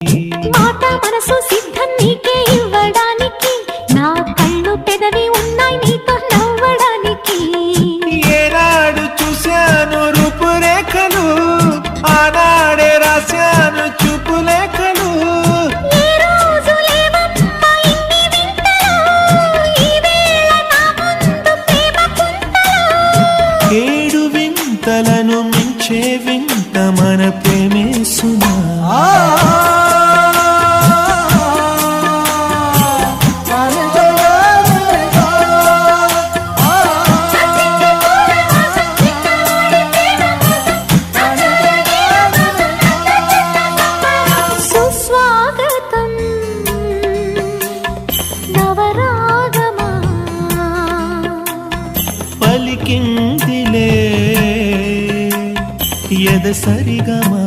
మాట మనసు సిద్ధం నీకే ఇవ్వడానికి, నా కళ్ళు పెదవి ఉన్నాయి నీతో నవ్వడానికి. ఏనాడు చూశాను రూపురేఖలు, ఆనాడే రాశాను చూపులేఖలు. ఏ రోజు లేవమ్మా ఇన్ని వింతలు, ఈ వేళ నా ముందు ప్రేమ కుంతలు. 7 వింతలను మించే వింత మన ప్రేమే సుమా. సుస్వాగతం నవరాగమా, పలికిందిలే ఎద సరిగమా.